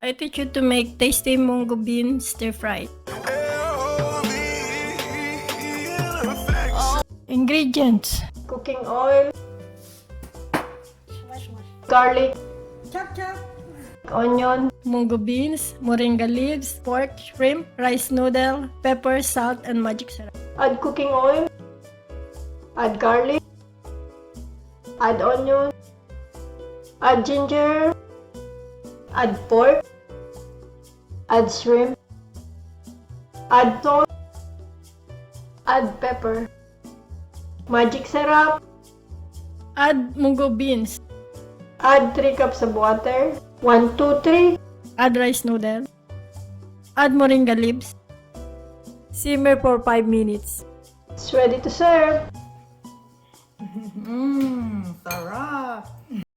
I teach you to make tasty Munggo bean stir fry. Ingredients: cooking oil, garlic, onion, Munggo beans, moringa leaves, pork, shrimp, rice noodle, pepper, salt, and magic syrup. Add cooking oil, add garlic, add onion, add ginger, add pork, add shrimp, add salt, add pepper, magic syrup, add Munggo beans, add 3 cups of water, 1, 2, 3, add rice noodle, add moringa leaves, simmer for 5 minutes. It's ready to serve.